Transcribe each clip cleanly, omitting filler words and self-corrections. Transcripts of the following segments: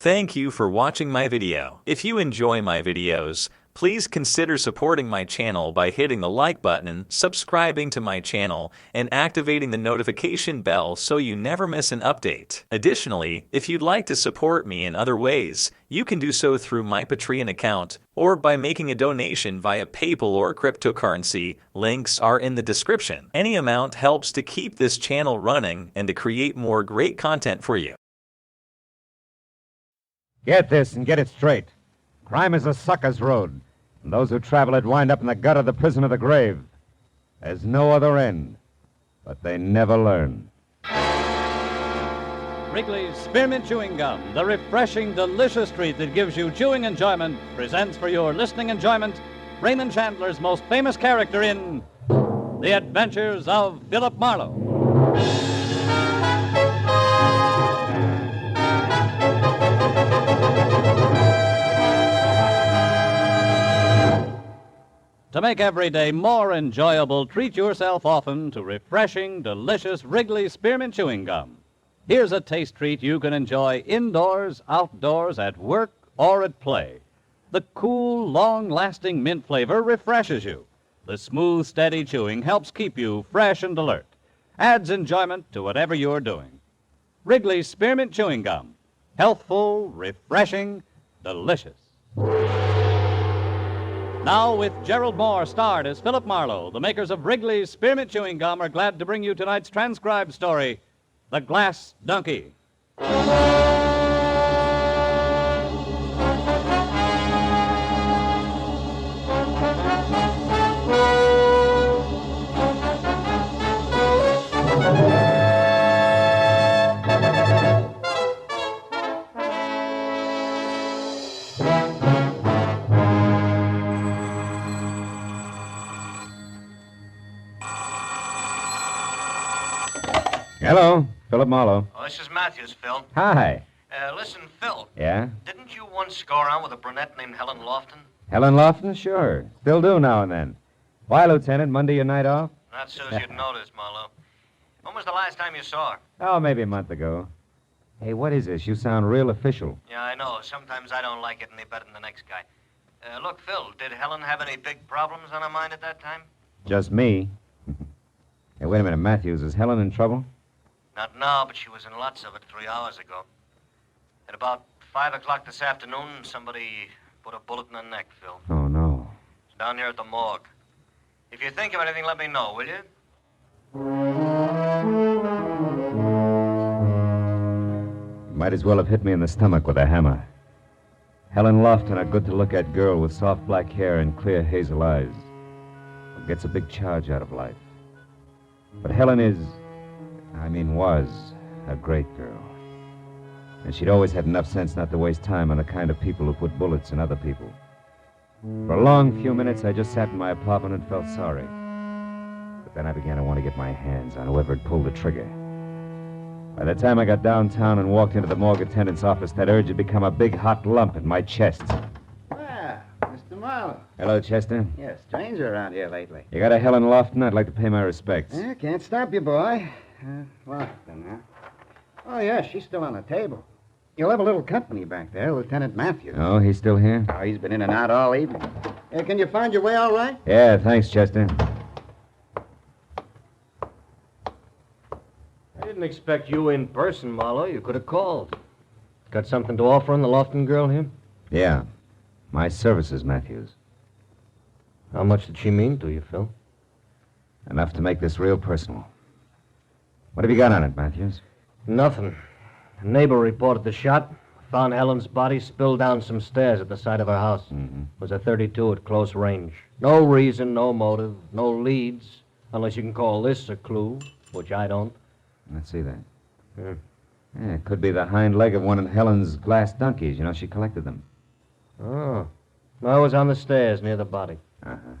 Thank you for watching my video. If you enjoy my videos, please consider supporting my channel by hitting the like button, subscribing to my channel, and activating the notification bell so you never miss an update. Additionally, if you'd like to support me in other ways, you can do so through my Patreon account or by making a donation via PayPal or cryptocurrency. Links are in the description. Any amount helps to keep this channel running and to create more great content for you. Get this and get it straight. Crime is a sucker's road, and those who travel it wind up in the gut of the prison of the grave. There's no other end, but they never learn. Wrigley's Spearmint Chewing Gum, the refreshing, delicious treat that gives you chewing enjoyment, presents for your listening enjoyment Raymond Chandler's most famous character in The Adventures of Philip Marlowe. To make every day more enjoyable, treat yourself often to refreshing, delicious Wrigley's Spearmint Chewing Gum. Here's a taste treat you can enjoy indoors, outdoors, at work, or at play. The cool, long-lasting mint flavor refreshes you. The smooth, steady chewing helps keep you fresh and alert. Adds enjoyment to whatever you're doing. Wrigley's Spearmint Chewing Gum. Healthful, refreshing, delicious. Now, with Gerald Moore starred as Philip Marlowe, the makers of Wrigley's Spearmint Chewing Gum are glad to bring you tonight's transcribed story, The Glass Donkey. Hello, Philip Marlowe. Oh, this is Matthews, Phil. Hi. Listen, Phil. Yeah? Didn't you once go around with a brunette named Helen Lofton? Helen Lofton? Sure. Still do now and then. Why, Lieutenant? Monday your night off? Not so as you'd notice, Marlowe. When was the last time you saw her? Oh, maybe a month ago. Hey, what is this? You sound real official. Yeah, I know. Sometimes I don't like it any better than the next guy. Look, Phil, did Helen have any big problems on her mind at that time? Just me. Hey, wait a minute, Matthews. Is Helen in trouble? Not now, but she was in lots of it 3 hours ago. At about 5 o'clock this afternoon, somebody put a bullet in her neck, Phil. Oh, no. It's down here at the morgue. If you think of anything, let me know, will you? You might as well have hit me in the stomach with a hammer. Helen Lofton, a good-to-look-at girl with soft black hair and clear hazel eyes, who gets a big charge out of life. But Helen was a great girl. And she'd always had enough sense not to waste time on the kind of people who put bullets in other people. For a long few minutes, I just sat in my apartment and felt sorry. But then I began to want to get my hands on whoever had pulled the trigger. By the time I got downtown and walked into the morgue attendant's office, that urge had become a big hot lump in my chest. Well, Mr. Marlowe. Hello, Chester. Yeah, stranger around here lately. You got a Helen Lofton? I'd like to pay my respects. Yeah, can't stop you, boy. Lofton, huh? Oh, yeah, she's still on the table. You'll have a little company back there, Lieutenant Matthews. Oh, he's still here? Oh, he's been in and out all evening. Can you find your way all right? Yeah, thanks, Chester. I didn't expect you in person, Marlowe. You could have called. Got something to offer on the Lofton girl here? Yeah. My services, Matthews. How much did she mean to you, Phil? Enough to make this real personal. What have you got on it, Matthews? Nothing. A neighbor reported the shot. Found Helen's body spilled down some stairs at the side of her house. Mm-hmm. It was a .32 at close range. No reason, no motive, no leads, unless you can call this a clue, which I don't. Let's see that. Yeah. Yeah, it could be the hind leg of one of Helen's glass donkeys. You know, she collected them. Oh. No, it was on the stairs near the body. Uh-huh.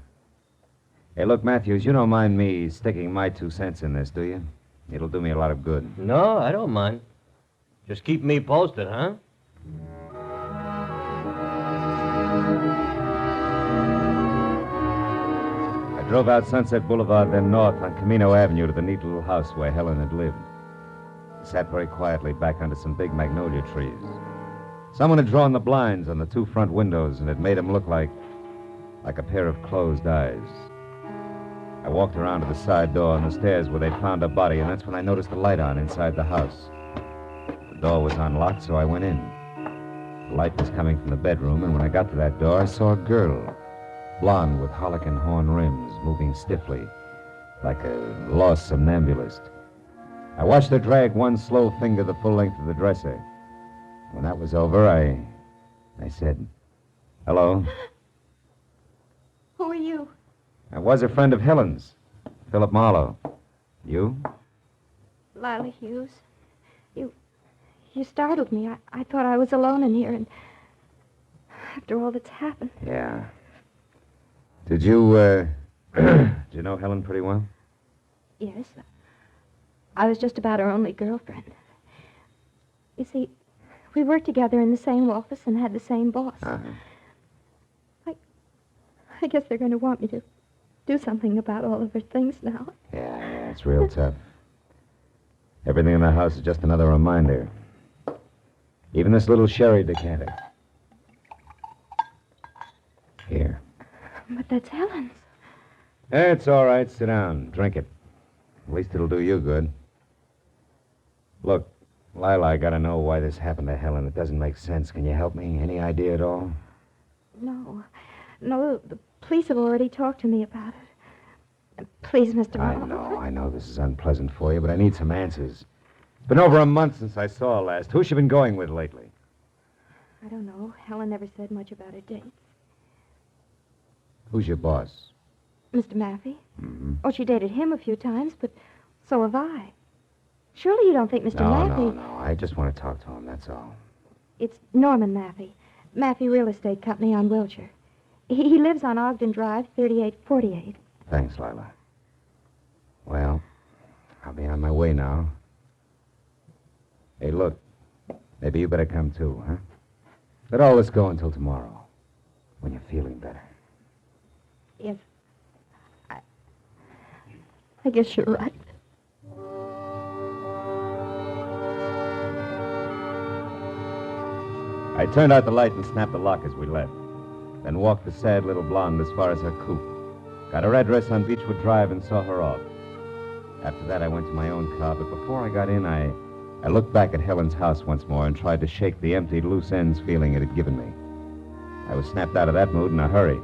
Hey, look, Matthews, you don't mind me sticking my 2 cents in this, do you? It'll do me a lot of good. No, I don't mind. Just keep me posted, huh? I drove out Sunset Boulevard, then north on Camino Avenue to the neat little house where Helen had lived. I sat very quietly back under some big magnolia trees. Someone had drawn the blinds on the two front windows, and it made them look like a pair of closed eyes. I walked around to the side door on the stairs where they'd found a body, and that's when I noticed the light on inside the house. The door was unlocked, so I went in. The light was coming from the bedroom, and when I got to that door, I saw a girl, blonde with harlequin horn rims, moving stiffly, like a lost somnambulist. I watched her drag one slow finger the full length of the dresser. When that was over, I said, "Hello." Who are you? I was a friend of Helen's, Philip Marlowe. You? Lila Hughes. You startled me. I thought I was alone in here, and after all that's happened. Yeah. Did you, did you know Helen pretty well? Yes. I was just about her only girlfriend. You see, we worked together in the same office and had the same boss. I guess they're going to want me to do something about all of her things now. Yeah, it's real tough. Everything in the house is just another reminder. Even this little sherry decanter. Here. But that's Helen's. It's all right. Sit down. Drink it. At least it'll do you good. Look, Lila, I gotta know why this happened to Helen. It doesn't make sense. Can you help me? Any idea at all? No, the police have already talked to me about it. Please, Mr. Marlowe. I know this is unpleasant for you, but I need some answers. It's been over a month since I saw her last. Who's she been going with lately? I don't know. Helen never said much about her dates. Who's your boss? Mr. Maffey? Mm-hmm. Oh, she dated him a few times, but so have I. Surely you don't think Mr. Maffey... No. I just want to talk to him, that's all. It's Norman Maffey. Maffey Real Estate Company on Wilshire. He lives on Ogden Drive, 3848. Thanks, Lila. Well, I'll be on my way now. Hey, look. Maybe you better come too, huh? Let all this go until tomorrow, when you're feeling better. Yes. I guess you're right. I turned out the light and snapped the lock as we left. Then walked the sad little blonde as far as her coupe. Got her address on Beechwood Drive and saw her off. After that, I went to my own car, but before I got in, I looked back at Helen's house once more and tried to shake the empty, loose ends feeling it had given me. I was snapped out of that mood in a hurry.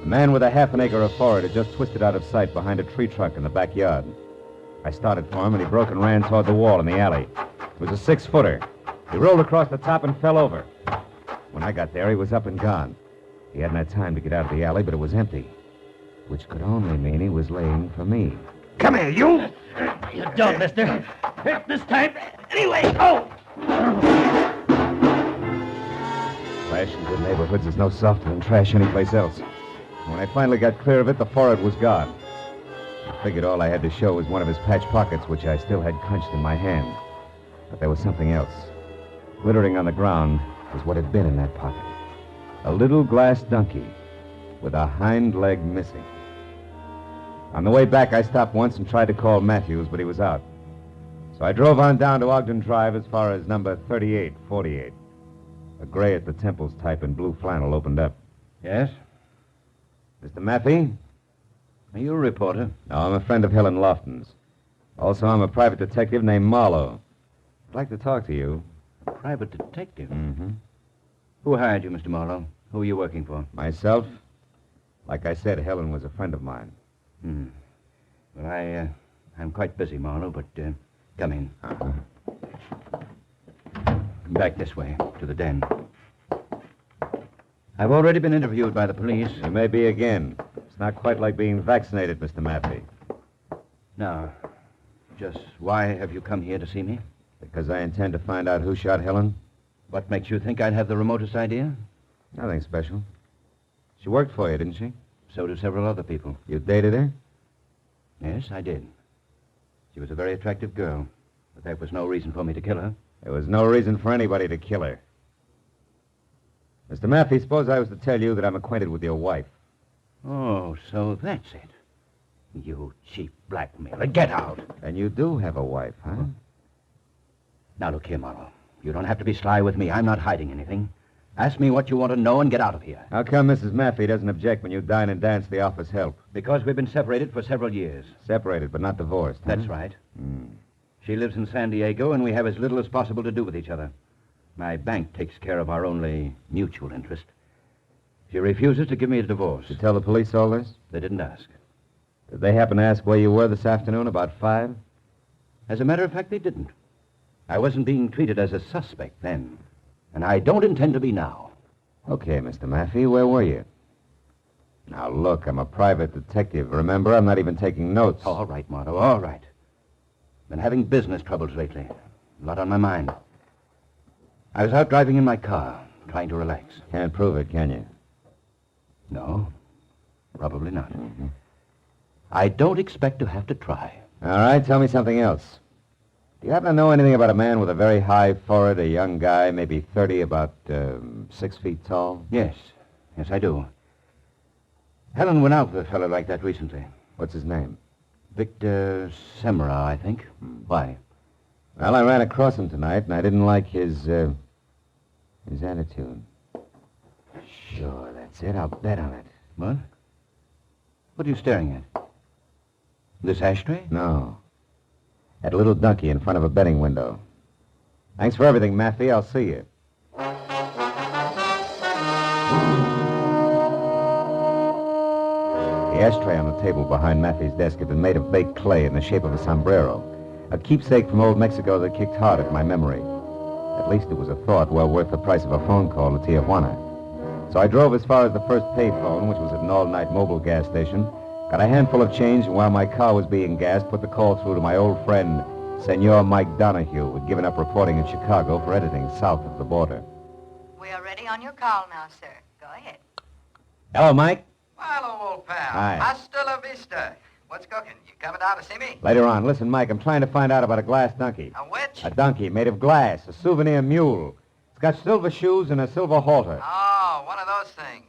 The man with a half an acre of forest had just twisted out of sight behind a tree trunk in the backyard. I started for him, and he broke and ran toward the wall in the alley. It was a 6-footer. He rolled across the top and fell over. When I got there, he was up and gone. He hadn't had time to get out of the alley, but it was empty, which could only mean he was laying for me. Come here, you! You don't, mister. This time, anyway. Oh! Trash in good neighborhoods is no softer than trash anyplace else. When I finally got clear of it, the forehead was gone. I figured all I had to show was one of his patch pockets, which I still had clenched in my hand. But there was something else. Glittering on the ground was what had been in that pocket. A little glass donkey with a hind leg missing. On the way back, I stopped once and tried to call Matthews, but he was out. So I drove on down to Ogden Drive as far as number 3848. A gray at the temples type in blue flannel opened up. Yes? Mr. Maffey? Are you a reporter? No, I'm a friend of Helen Lofton's. Also, I'm a private detective named Marlowe. I'd like to talk to you. A private detective? Mm-hmm. Who hired you, Mr. Marlowe? Who are you working for? Myself? Like I said, Helen was a friend of mine. Well, I'm quite busy, Marlowe, but come in. Back this way, to the den. I've already been interviewed by the police. You may be again. It's not quite like being vaccinated, Mr. Maffey. Now, just why have you come here to see me? Because I intend to find out who shot Helen. What makes you think I'd have the remotest idea? Nothing special. She worked for you, didn't she? So do several other people. You dated her? Yes, I did. She was a very attractive girl, but that was no reason for me to kill her. There was no reason for anybody to kill her. Mr. Maffey, suppose I was to tell you that I'm acquainted with your wife. Oh, so that's it. You cheap blackmailer. Get out. And you do have a wife, huh? Now, look here, Marlowe. You don't have to be sly with me. I'm not hiding anything. Ask me what you want to know and get out of here. How come Mrs. Maffey doesn't object when you dine and dance the office help? Because we've been separated for several years. Separated, but not divorced. huh? That's right. She lives in San Diego, and we have as little as possible to do with each other. My bank takes care of our only mutual interest. She refuses to give me a divorce. Did you tell the police all this? They didn't ask. Did they happen to ask where you were this afternoon about 5? As a matter of fact, they didn't. I wasn't being treated as a suspect then, and I don't intend to be now. Okay, Mr. Maffey, where were you? Now, look, I'm a private detective. Remember, I'm not even taking notes. All right, Marlowe, all right. Been having business troubles lately. A lot on my mind. I was out driving in my car, trying to relax. Can't prove it, can you? No, probably not. I don't expect to have to try. All right, tell me something else. Do you happen to know anything about a man with a very high forehead, a young guy, maybe 30, about 6 feet tall? Yes, I do. Helen went out with a fellow like that recently. What's his name? Victor Semra, I think. Why? Well, I ran across him tonight, and I didn't like his attitude. Sure, that's it. I'll bet on it. What? What are you staring at? This ashtray? No. That little donkey in front of a betting window. Thanks for everything, Maffey. I'll see you. The ashtray on the table behind Maffey's desk had been made of baked clay in the shape of a sombrero, a keepsake from old Mexico that kicked hard at my memory. At least it was a thought well worth the price of a phone call to Tijuana. So I drove as far as the first payphone, which was at an all-night mobile gas station, got a handful of change, and while my car was being gassed, put the call through to my old friend, Senor Mike Donahue, who had given up reporting in Chicago for editing south of the border. We are ready on your call now, sir. Go ahead. Hello, Mike. Hello, old pal. Hi. Hasta la vista. What's cooking? You coming down to see me? Later on. Listen, Mike, I'm trying to find out about a glass donkey. A which? A donkey made of glass, a souvenir mule. It's got silver shoes and a silver halter. Oh, one of those things.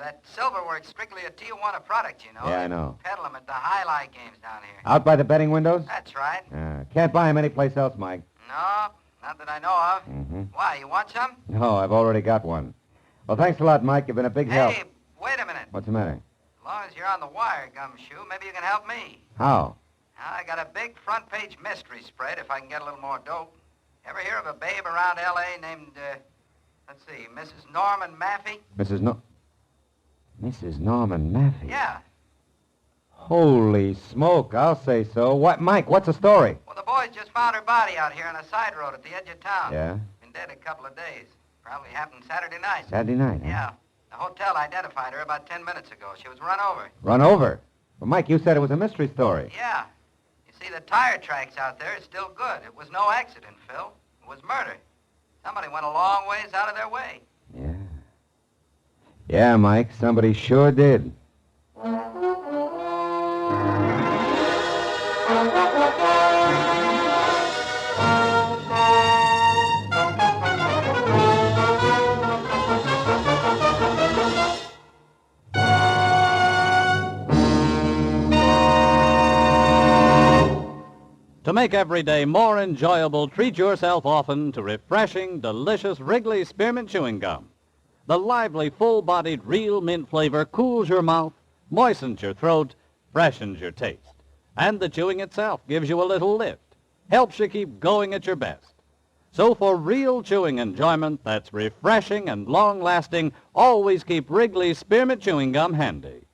That silverwork's strictly a Tijuana product, you know. Yeah, I know. They peddle 'em at the highlight games down here. Out by the betting windows? That's right. Can't buy him anyplace else, Mike. No, not that I know of. Mm-hmm. Why, you want some? No, I've already got one. Well, thanks a lot, Mike. You've been a big help. Hey, wait a minute. What's the matter? As long as you're on the wire, Gumshoe, maybe you can help me. How? I got a big front-page mystery spread if I can get a little more dope. Ever hear of a babe around L.A. named, let's see, Mrs. Norman Maffey? Mrs. Norman Maffey? Yeah. Holy smoke, I'll say so. What, Mike, what's the story? Well, the boys just found her body out here on a side road at the edge of town. Yeah? Been dead a couple of days. Probably happened Saturday night. Saturday night, huh? Yeah. The hotel identified her about 10 minutes ago. She was run over. Run over? Well, Mike, you said it was a mystery story. Yeah. You see, the tire tracks out there is still good. It was no accident, Phil. It was murder. Somebody went a long ways out of their way. Yeah. Yeah, Mike, somebody sure did. To make every day more enjoyable, treat yourself often to refreshing, delicious Wrigley Spearmint Chewing Gum. The lively, full-bodied, real mint flavor cools your mouth, moistens your throat, freshens your taste. And the chewing itself gives you a little lift, helps you keep going at your best. So for real chewing enjoyment that's refreshing and long-lasting, always keep Wrigley Spearmint Chewing Gum handy.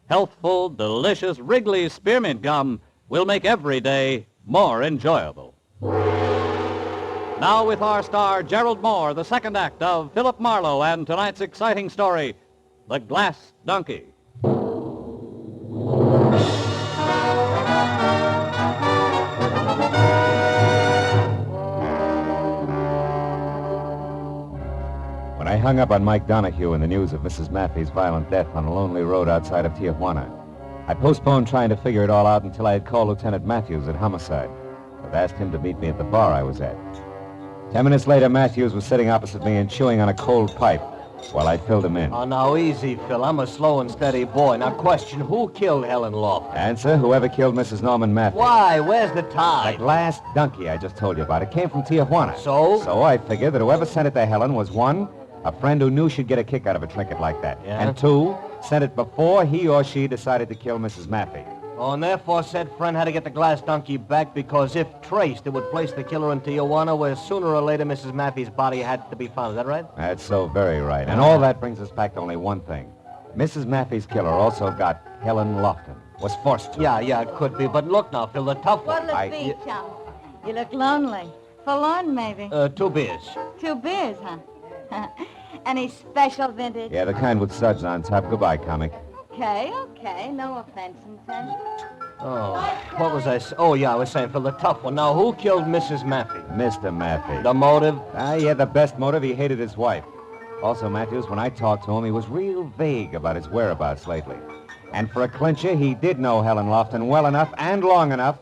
Healthful, delicious Wrigley Spearmint Gum will make every day more enjoyable. Now with our star, Gerald Moore, the second act of Philip Marlowe and tonight's exciting story, The Glass Donkey. When I hung up on Mike Donahue in the news of Mrs. Maffey's violent death on a lonely road outside of Tijuana, I postponed trying to figure it all out until I had called Lieutenant Matthews at Homicide. I'd asked him to meet me at the bar I was at. 10 minutes later, Matthews was sitting opposite me and chewing on a cold pipe. while I filled him in. Oh, now, easy, Phil. I'm a slow and steady boy. Now, question, who killed Helen Lofton? Answer, whoever killed Mrs. Norman Matthews. Why? Where's the tie? The glass donkey I just told you about. It came from Tijuana. So? So I figured that whoever sent it to Helen was, one, a friend who knew she'd get a kick out of a trinket like that. Yeah? And two, sent it before he or she decided to kill Mrs. Maffey. Oh, and therefore said friend had to get the glass donkey back because if traced, it would place the killer in Tijuana where sooner or later Mrs. Maffey's body had to be found. Is that right? That's so very right. And all that brings us back to only one thing. Mrs. Maffey's killer also got Helen Lofton. Was forced to. Yeah, it could be. But look now, Phil, the tough one. What'll it be, chum? You look lonely. Forlorn, maybe. 2 beers. 2 beers, huh? Any special vintage? Yeah, the kind with suds on top. Goodbye, comic. Okay. No offense intended. Oh, what was I Oh, yeah, I was saying, Phil, the tough one. Now, who killed Mrs. Maffey? Mr. Maffey. The motive? He had the best motive. He hated his wife. Also, Matthews, when I talked to him, he was real vague about his whereabouts lately. And for a clincher, he did know Helen Lofton well enough and long enough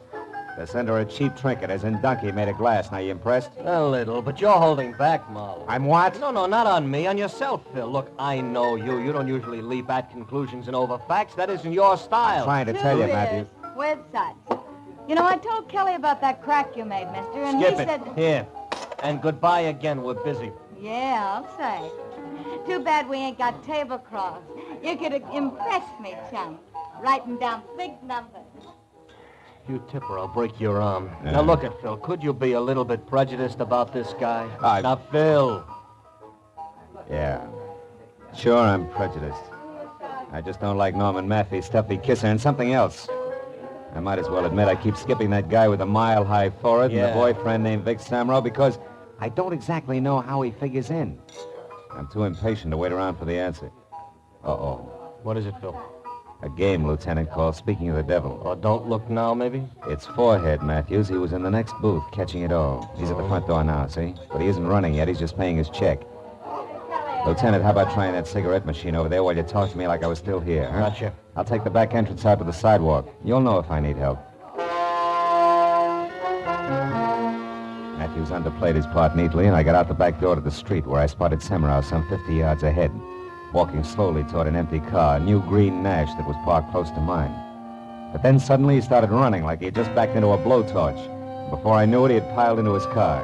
to send her a cheap trinket, as in donkey made of glass. Now, you impressed? A little, but you're holding back, Marlowe. I'm what? No, not on me, on yourself, Phil. Look, I know you. You don't usually leap at conclusions and over facts. That isn't your style. I'm trying to 2 tell you, beers Matthews. with suds. You know, I told Kelly about that crack you made, mister, and Skip he it. said... Here. And goodbye again. We're busy. Yeah, I'll say. Too bad we ain't got tablecloths. You could have impressed me, chum. Writing down big numbers. You tip her, I'll break your arm. Yeah. Now, look at Phil. Could you be a little bit prejudiced about this guy? I- Now, Phil. Yeah. Sure, I'm prejudiced. I just don't like Norman Maffey's stuffy kisser and something else. I might as well admit I keep skipping that guy with a mile-high forehead and Yeah. a boyfriend named Vic Samro because I don't exactly know how he figures in. I'm too impatient to wait around for the answer. Uh-oh. What is it, Phil? A game, Lieutenant, called Speaking of the Devil. Or Don't Look Now, maybe? It's Forehead, Matthews. He was in the next booth, catching it all. He's at the front door now, see? But he isn't running yet. He's just paying his check. Lieutenant, how about trying that cigarette machine over there while you talk to me like I was still here, huh? Gotcha. I'll take the back entrance out to the sidewalk. You'll know if I need help. Matthews underplayed his part neatly, and I got out the back door to the street where I spotted Semrau some 50 yards ahead, walking slowly toward an empty car, a new green Nash that was parked close to mine. But then suddenly he started running like he had just backed into a blowtorch. Before I knew it, he had piled into his car.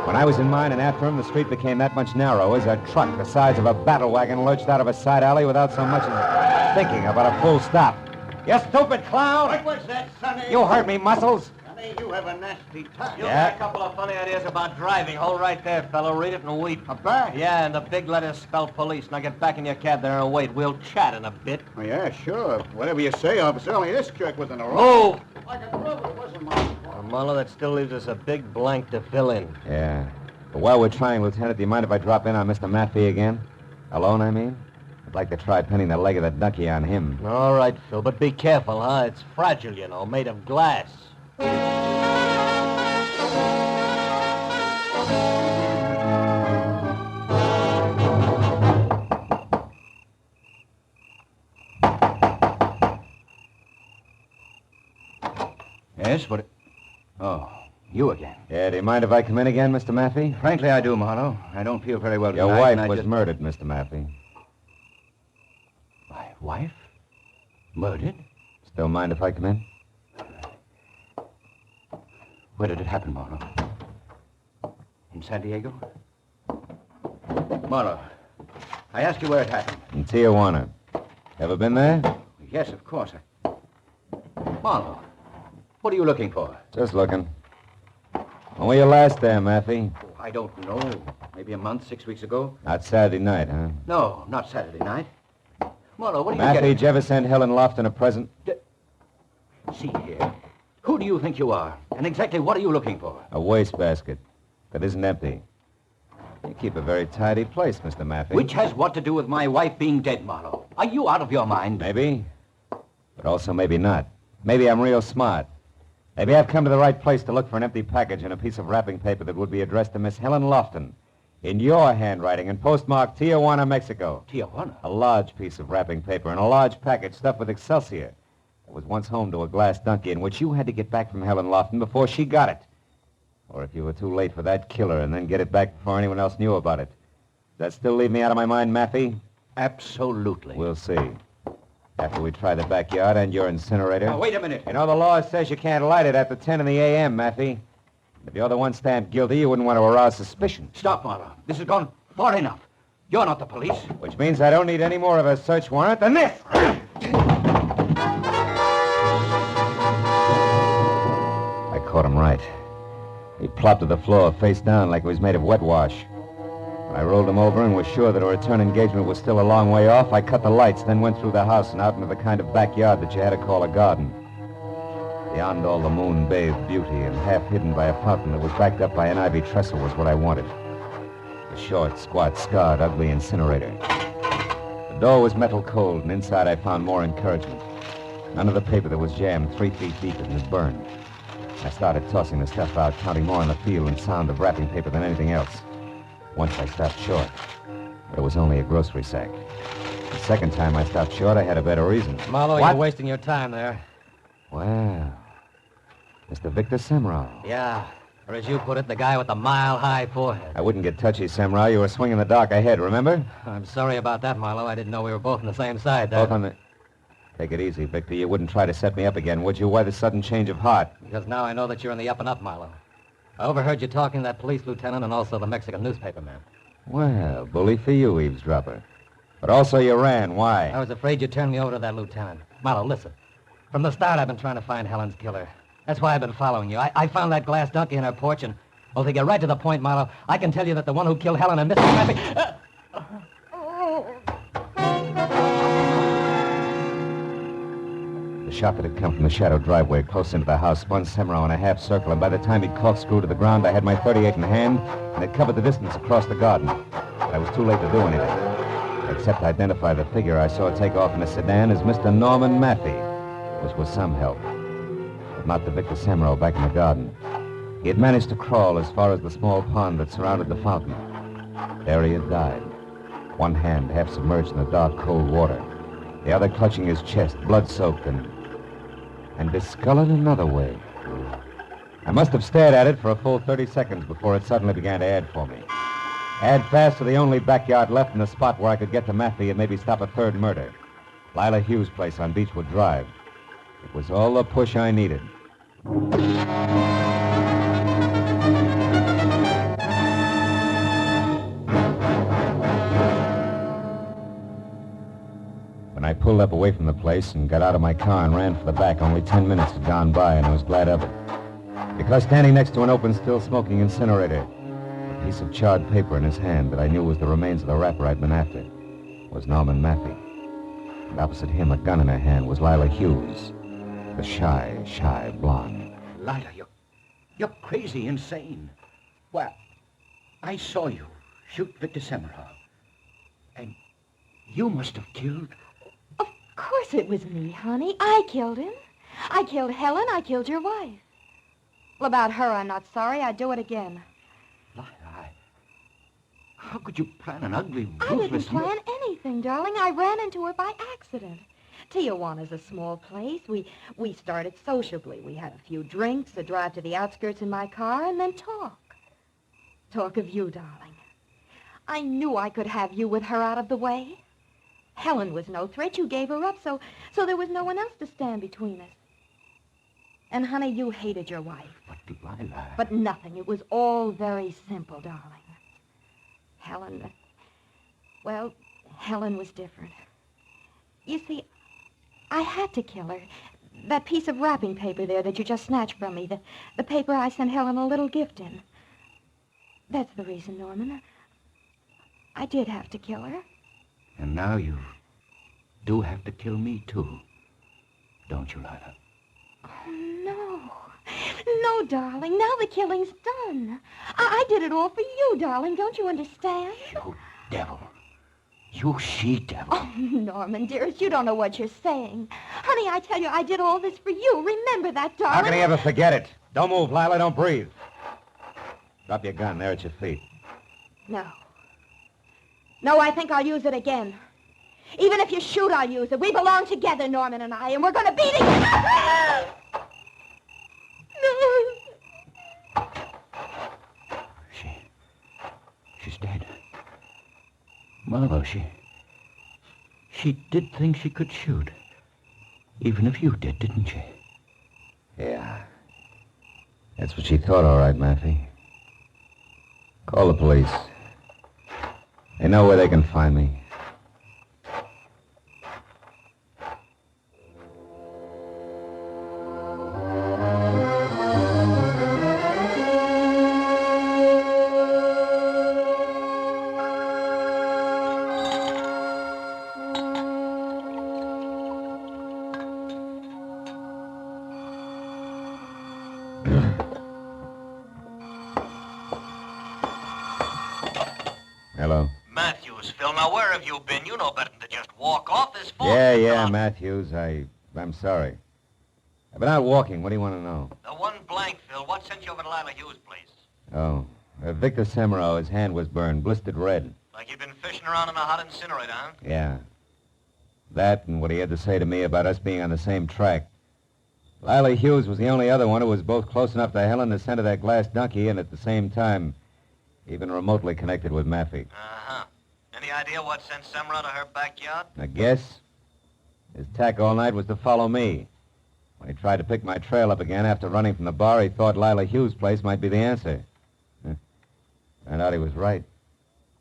When I was in mine and after him, the street became that much narrower as a truck the size of a battle wagon lurched out of a side alley without so much as thinking about a full stop. You stupid clown! What was that, Sonny? You heard me, Muscles! Sonny, you have a nasty tongue. You Yeah? got a couple of funny ideas about driving. Hold right there, fellow. Read it and weep. A bag? Yeah, and the big letters spell police. Now get back in your cab there and wait. We'll chat in a bit. Oh, yeah, sure. Whatever you say, officer. Only this jerk was in the wrong. Move! I can prove it wasn't my fault. Marlowe, that still leaves us a big blank to fill in. Yeah. But while we're trying, Lieutenant, do you mind if I drop in on Mr. Maffey again? Alone, I mean? I'd like to try pinning the leg of the donkey on him. All right, Phil, but be careful, huh? It's fragile, you know, made of glass. Yes, what... Oh, you again. Yeah, do you mind if I come in again, Mr. Maffey? Frankly, I do, Marlowe. I don't feel very well Your tonight, wife and I was just... murdered, Mr. Maffey. My wife? Murdered? Still mind if I come in? Where did it happen, Marlowe? In San Diego? Marlowe, I asked you where it happened. In Tijuana. Ever been there? Yes, of course. Marlowe, what are you looking for? Just looking. When were you last there, Maffey? Oh, I don't know. Maybe a month, 6 weeks ago? Not Saturday night, huh? No, not Saturday night. Marlowe, what are you Maffey, getting... did you ever send Helen Lofton a present? See here. Who do you think you are? And exactly what are you looking for? A wastebasket that isn't empty. You keep a very tidy place, Mr. Maffey. Which has what to do with my wife being dead, Marlowe? Are you out of your mind? Maybe, but also maybe not. Maybe I'm real smart. Maybe I've come to the right place to look for an empty package and a piece of wrapping paper that would be addressed to Miss Helen Lofton in your handwriting and postmarked Tijuana, Mexico. Tijuana? A large piece of wrapping paper and a large package stuffed with Excelsior that was once home to a glass donkey in which you had to get back from Helen Lofton before she got it. Or if you were too late for that killer and then get it back before anyone else knew about it. That still leave me out of my mind, Maffey? Absolutely. We'll see. After we try the backyard and your incinerator. Now, wait a minute. You know, the law says you can't light it after 10 in the a.m., Maffey. If you're the one stamped guilty, you wouldn't want to arouse suspicion. Stop, Marlowe. This has gone far enough. You're not the police. Which means I don't need any more of a search warrant than this. I caught him right. He plopped to the floor, face down, like he was made of wet wash. When I rolled him over and was sure that a return engagement was still a long way off, I cut the lights, then went through the house and out into the kind of backyard that you had to call a garden. Beyond all the moon-bathed beauty and half hidden by a fountain that was backed up by an ivy trestle was what I wanted. A short, squat, scarred, ugly incinerator. The door was metal cold, and inside I found more encouragement. None of the paper that was jammed 3 feet deep had burned. I started tossing the stuff out, counting more on the feel and sound of wrapping paper than anything else. Once I stopped short, but it was only a grocery sack. The second time I stopped short, I had a better reason. Marlowe, What? you're wasting your time there. Well, Mr. Victor Semrau. Yeah, or as you put it, the guy with the mile-high forehead. I wouldn't get touchy, Semrau. You were swinging the dock ahead, remember? I'm sorry about that, Marlowe. I didn't know we were both on the same side there. Both on the... Take it easy, Victor. You wouldn't try to set me up again, would you? Why the sudden change of heart? Because now I know that you're in the up and up, Marlowe. I overheard you talking to that police lieutenant and also the Mexican newspaper man. Well, bully for you, eavesdropper. But also you ran. Why? I was afraid you'd turn me over to that lieutenant. Marlowe, listen. From the start, I've been trying to find Helen's killer. That's why I've been following you. I found that glass donkey in her porch, and, well, to get right to the point, Marlowe, I can tell you that the one who killed Helen and Mr. Maffey... The shot that had come from the shadow driveway close into the house spun Semrau in a half circle, and by the time he'd corkscrewed to the ground, I had my .38 in hand, and it covered the distance across the garden. But I was too late to do anything, except identify the figure I saw take off in a sedan as Mr. Norman Maffey, which was some help. But not the Victor Semrau back in the garden. He had managed to crawl as far as the small pond that surrounded the fountain. There he had died, one hand half submerged in the dark, cold water, the other clutching his chest, blood-soaked and discolored another way. I must have stared at it for a full 30 seconds before it suddenly began to add for me. Add fast to the only backyard left in the spot where I could get to Maffey and maybe stop a third murder. Lila Hughes' place on Beechwood Drive. It was all the push I needed. When I pulled up away from the place and got out of my car and ran for the back, only 10 minutes had gone by, and I was glad of it. Because standing next to an open, still smoking incinerator, a piece of charred paper in his hand that I knew was the remains of the rapper I'd been after, was Norman Maffey. And opposite him, a gun in her hand, was Lila Hughes, the shy blonde. Lila, you're crazy, insane. Well, I saw you shoot Victor Semrau. And you must have killed... Of course it was me, honey. I killed him. I killed Helen. I killed your wife. Well, about her, I'm not sorry. I'd do it again. Lila, how could you plan an ugly, I didn't ruthless... plan anything, darling. I ran into her by accident. Tijuana's a small place. We started sociably. We had a few drinks, a drive to the outskirts in my car, and then talk. Talk of you, darling. I knew I could have you with her out of the way. Helen was no threat. You gave her up, so there was no one else to stand between us. And, honey, you hated your wife. But, Lila... But nothing. It was all very simple, darling. Helen was different. You see, I had to kill her. That piece of wrapping paper there that you just snatched from me, the paper I sent Helen a little gift in. That's the reason, Norman. I did have to kill her. And now you do have to kill me, too. Don't you, Lila? Oh, no. No, darling. Now the killing's done. I did it all for you, darling. Don't you understand? You devil. You she-devil. Oh, Norman, dearest, you don't know what you're saying. Honey, I tell you, I did all this for you. Remember that, darling. How can he ever forget it? Don't move, Lila. Don't breathe. Drop your gun there at your feet. No, I think I'll use it again. Even if you shoot, I'll use it. We belong together, Norman and I, and we're going to be together. She's dead. Marlowe, she did think she could shoot. Even if you did, didn't she? Yeah. That's what she thought, all right, Matthew. Call the police. They know where they can find me. Hello. Matthews, Phil, now where have you been? You know better than to just walk off this phone. Yeah, Matthews. I'm sorry. I've been out walking. What do you want to know? The one blank, Phil. What sent you over to Lila Hughes' place? Oh, Victor Semero, his hand was burned, blistered red. Like you've been fishing around in a hot incinerator, huh? Yeah. That and what he had to say to me about us being on the same track. Lila Hughes was the only other one who was both close enough to Helen to send her that glass donkey and at the same time even remotely connected with Maffey. Uh-huh. Any idea what sent Semra to her backyard? I guess his tack all night was to follow me. When he tried to pick my trail up again after running from the bar, he thought Lila Hughes' place might be the answer. Turned out he was right.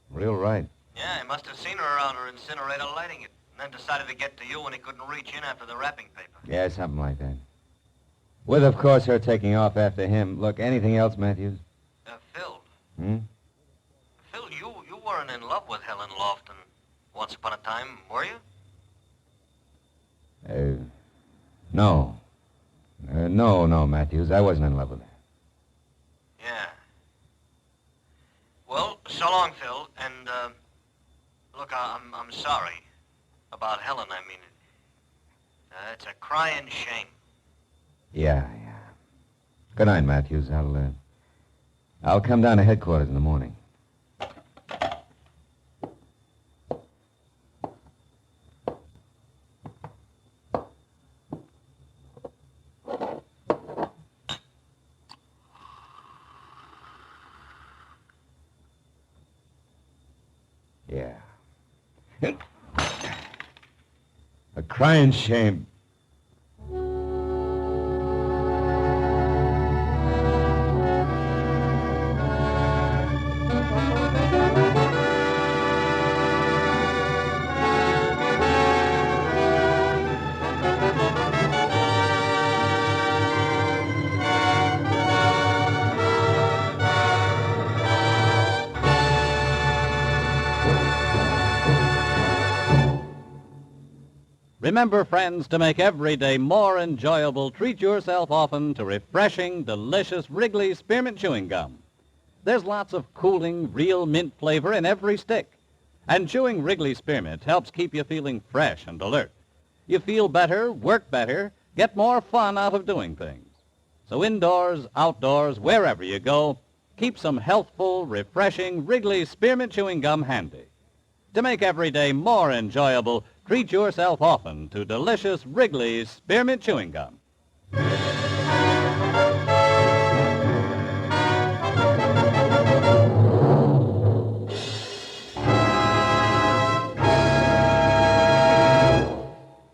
Real right. Yeah, he must have seen her around her incinerator lighting it, and then decided to get to you when he couldn't reach in after the wrapping paper. Yeah, something like that. With, of course, her taking off after him. Look, anything else, Matthews? Phil. Hmm? Phil, you weren't in love with Helen Lofton once upon a time, were you? No. No, Matthews. I wasn't in love with her. Yeah. Well, so long, Phil. And, look, I'm sorry about Helen. I mean, it's a crying shame. Yeah. Good night, Matthews. I'll come down to headquarters in the morning. Yeah. A crying shame. Remember, friends, to make every day more enjoyable, treat yourself often to refreshing, delicious Wrigley Spearmint Chewing Gum. There's lots of cooling, real mint flavor in every stick. And chewing Wrigley Spearmint helps keep you feeling fresh and alert. You feel better, work better, get more fun out of doing things. So indoors, outdoors, wherever you go, keep some healthful, refreshing Wrigley Spearmint Chewing Gum handy. To make every day more enjoyable, treat yourself often to delicious Wrigley's Spearmint Chewing Gum.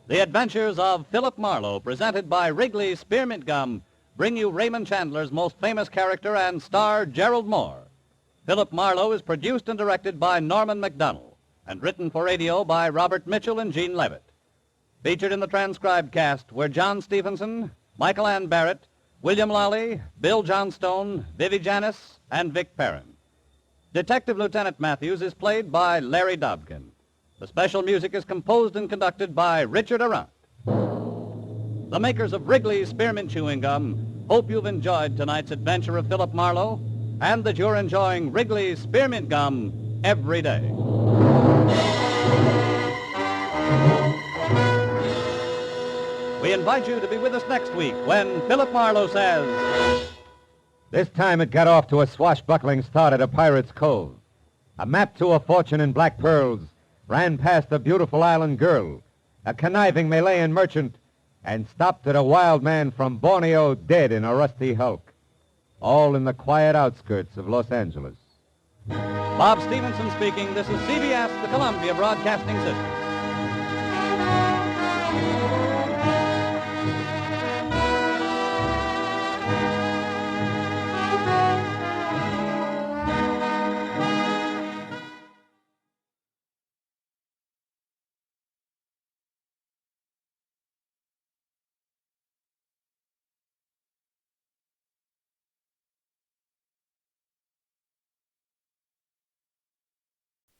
The Adventures of Philip Marlowe, presented by Wrigley's Spearmint Gum, bring you Raymond Chandler's most famous character and star, Gerald Moore. Philip Marlowe is produced and directed by Norman MacDonald and written for radio by Robert Mitchell and Gene Levitt. Featured in the transcribed cast were John Stevenson, Michael Ann Barrett, William Lawley, Bill Johnstone, Vivi Janis, and Vic Perrin. Detective Lieutenant Matthews is played by Larry Dobkin. The special music is composed and conducted by Richard Arant. The makers of Wrigley's Spearmint Chewing Gum hope you've enjoyed tonight's adventure of Philip Marlowe and that you're enjoying Wrigley's Spearmint Gum every day. We invite you to be with us next week when Philip Marlowe says... This time it got off to a swashbuckling start at a pirate's cove. A map to a fortune in black pearls ran past a beautiful island girl, a conniving Malayan merchant, and stopped at a wild man from Borneo dead in a rusty hulk. All in the quiet outskirts of Los Angeles. Bob Stevenson speaking. This is CBS, the Columbia Broadcasting System.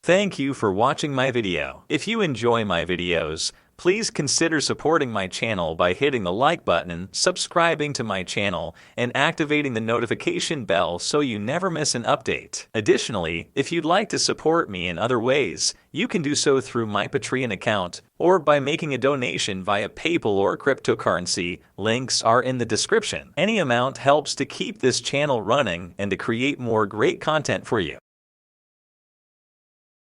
Thank you for watching my video. If you enjoy my videos, please consider supporting my channel by hitting the like button, subscribing to my channel, and activating the notification bell so you never miss an update. Additionally, if you'd like to support me in other ways, you can do so through my Patreon account or by making a donation via PayPal or cryptocurrency. Links are in the description. Any amount helps to keep this channel running and to create more great content for you.